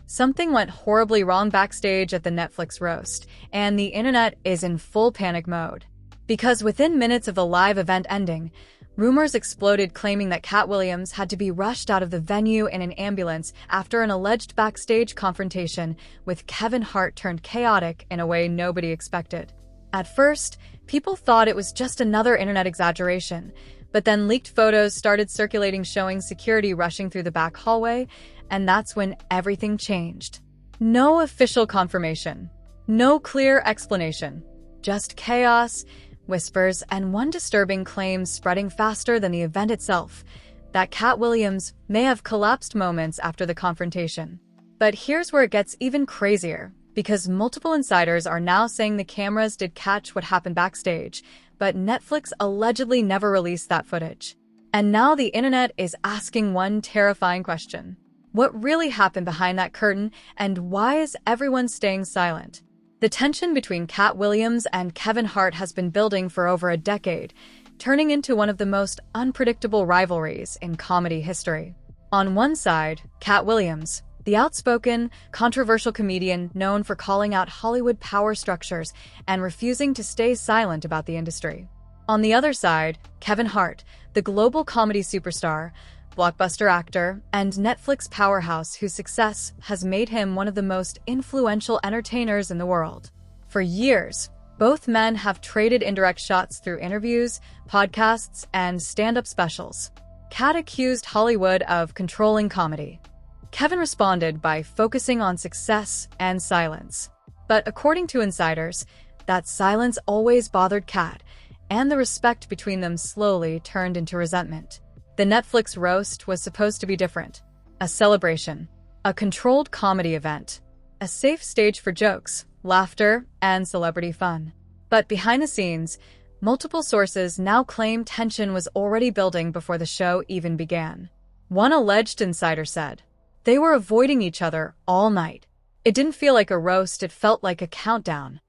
Something went horribly wrong backstage at the Netflix roast, and the internet is in full panic mode. Because within minutes of the live event ending, rumors exploded claiming that Katt Williams had to be rushed out of the venue in an ambulance after an alleged backstage confrontation with Kevin Hart turned chaotic in a way nobody expected. At first, people thought it was just another internet exaggeration, but then leaked photos started circulating showing security rushing through the back hallway, and that's when everything changed. No official confirmation, no clear explanation, just chaos, whispers, and one disturbing claim spreading faster than the event itself, that Katt Williams may have collapsed moments after the confrontation. But here's where it gets even crazier, because multiple insiders are now saying the cameras did catch what happened backstage, but Netflix allegedly never released that footage. And now the internet is asking one terrifying question. What really happened behind that curtain, and why is everyone staying silent? The tension between Katt Williams and Kevin Hart has been building for over a decade, turning into one of the most unpredictable rivalries in comedy history. On one side, Katt Williams, the outspoken, controversial comedian known for calling out Hollywood power structures and refusing to stay silent about the industry. On the other side, Kevin Hart, the global comedy superstar, blockbuster actor, and Netflix powerhouse whose success has made him one of the most influential entertainers in the world. For years, both men have traded indirect shots through interviews, podcasts, and stand-up specials. Katt accused Hollywood of controlling comedy. Kevin responded by focusing on success and silence. But according to insiders, that silence always bothered Katt, and the respect between them slowly turned into resentment. The Netflix roast was supposed to be different. A celebration, a controlled comedy event, a safe stage for jokes, laughter, and celebrity fun. But behind the scenes, multiple sources now claim tension was already building before the show even began. One alleged insider said, "They were avoiding each other all night. It didn't feel like a roast, it felt like a countdown."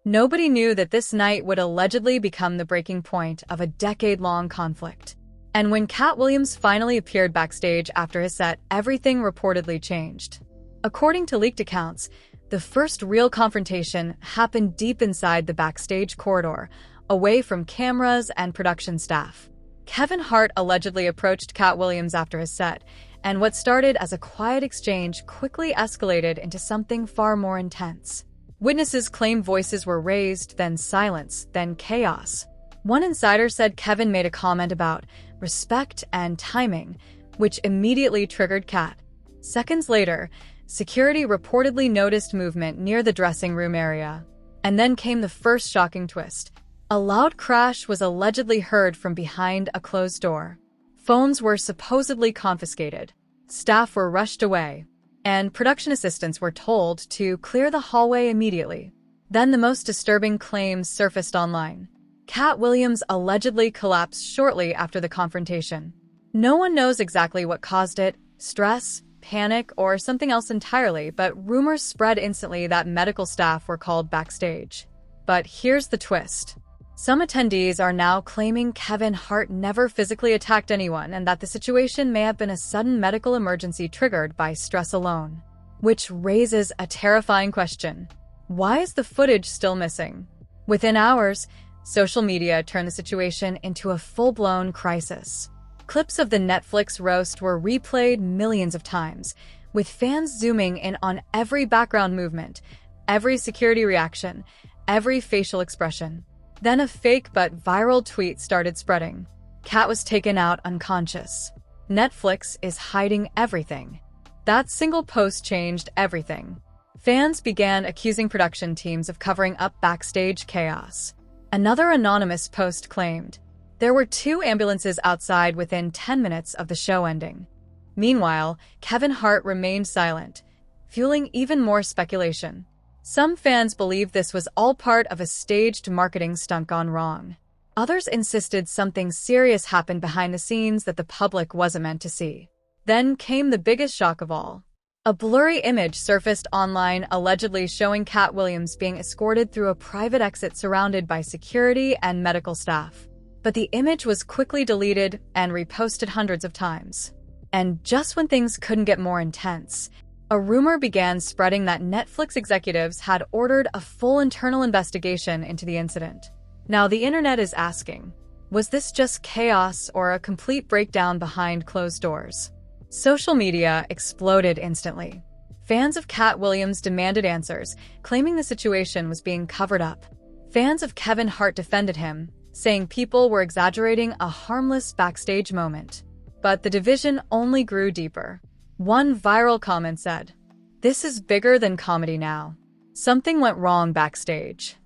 Nobody knew that this night would allegedly become the breaking point of a decade-long conflict. And when Katt Williams finally appeared backstage after his set, everything reportedly changed. According to leaked accounts, the first real confrontation happened deep inside the backstage corridor, away from cameras and production staff. Kevin Hart allegedly approached Katt Williams after his set, and what started as a quiet exchange quickly escalated into something far more intense. Witnesses claim voices were raised, then silence, then chaos. One insider said Kevin made a comment about respect and timing, which immediately triggered Katt. Seconds later, security reportedly noticed movement near the dressing room area. And then came the first shocking twist. A loud crash was allegedly heard from behind a closed door. Phones were supposedly confiscated. Staff were rushed away, and production assistants were told to clear the hallway immediately. Then the most disturbing claims surfaced online. Katt Williams allegedly collapsed shortly after the confrontation. No one knows exactly what caused it, stress, panic, or something else entirely, but rumors spread instantly that medical staff were called backstage. But here's the twist. Some attendees are now claiming Kevin Hart never physically attacked anyone and that the situation may have been a sudden medical emergency triggered by stress alone. Which raises a terrifying question. Why is the footage still missing? Within hours, social media turned the situation into a full-blown crisis. Clips of the Netflix roast were replayed millions of times, with fans zooming in on every background movement, every security reaction, every facial expression. Then a fake but viral tweet started spreading. Katt was taken out unconscious. Netflix is hiding everything. That single post changed everything. Fans began accusing production teams of covering up backstage chaos. Another anonymous post claimed, "There were 2 ambulances outside within 10 minutes of the show ending." Meanwhile, Kevin Hart remained silent, fueling even more speculation. Some fans believe this was all part of a staged marketing stunt gone wrong. Others insisted something serious happened behind the scenes that the public wasn't meant to see. Then came the biggest shock of all. A blurry image surfaced online allegedly showing Katt Williams being escorted through a private exit surrounded by security and medical staff. But the image was quickly deleted and reposted hundreds of times. And just when things couldn't get more intense, A rumor began spreading that Netflix executives had ordered a full internal investigation into the incident. Now the internet is asking, was this just chaos or a complete breakdown behind closed doors? Social media exploded instantly. Fans of Katt Williams demanded answers, claiming the situation was being covered up. Fans of Kevin Hart defended him, saying people were exaggerating a harmless backstage moment. But the division only grew deeper. One viral comment said, "This is bigger than comedy now. Something went wrong backstage."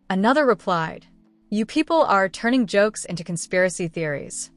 Another replied, "You people are turning jokes into conspiracy theories."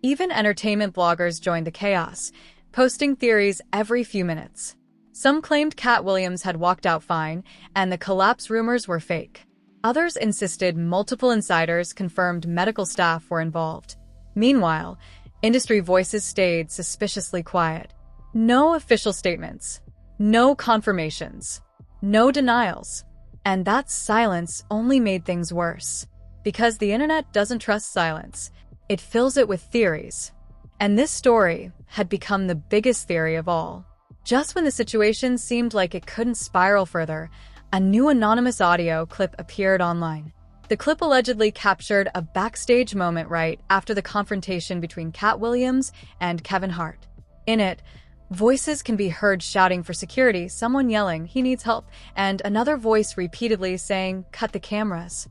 Even entertainment bloggers joined the chaos, posting theories every few minutes. Some claimed Katt Williams had walked out fine, and the collapse rumors were fake. Others insisted multiple insiders confirmed medical staff were involved. Meanwhile, industry voices stayed suspiciously quiet. No official statements, no confirmations, no denials. And that silence only made things worse. Because the internet doesn't trust silence, it fills it with theories. And this story had become the biggest theory of all. Just when the situation seemed like it couldn't spiral further, a new anonymous audio clip appeared online. The clip allegedly captured a backstage moment right after the confrontation between Katt Williams and Kevin Hart. In it, voices can be heard shouting for security, someone yelling, "He needs help," and another voice repeatedly saying, "Cut the cameras."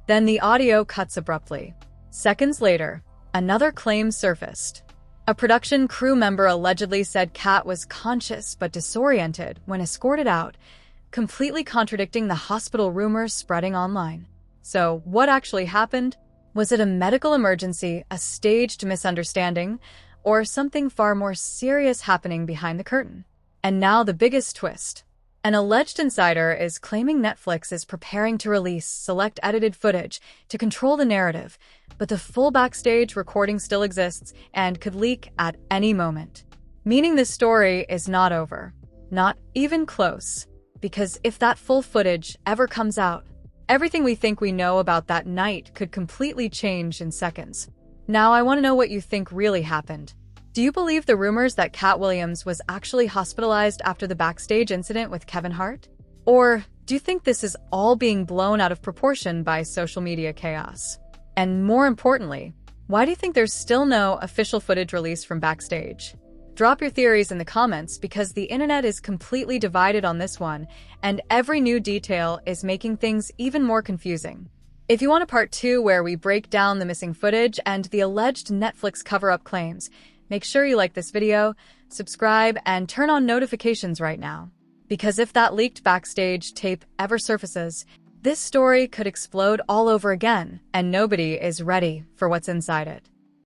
Then the audio cuts abruptly. Seconds later, another claim surfaced. A production crew member allegedly said Katt was conscious but disoriented when escorted out, completely contradicting the hospital rumors spreading online. So, what actually happened? Was it a medical emergency, a staged misunderstanding, or something far more serious happening behind the curtain? And now the biggest twist. An alleged insider is claiming Netflix is preparing to release select edited footage to control the narrative, but the full backstage recording still exists and could leak at any moment. Meaning this story is not over. Not even close. Because if that full footage ever comes out, everything we think we know about that night could completely change in seconds. Now I want to know what you think really happened. Do you believe the rumors that Katt Williams was actually hospitalized after the backstage incident with Kevin Hart? Or do you think this is all being blown out of proportion by social media chaos? And more importantly, why do you think there's still no official footage released from backstage? Drop your theories in the comments because the internet is completely divided on this one, and every new detail is making things even more confusing. If you want a part 2 where we break down the missing footage and the alleged Netflix cover-up claims, make sure you like this video, subscribe, and turn on notifications right now. Because if that leaked backstage tape ever surfaces, this story could explode all over again, and nobody is ready for what's inside it.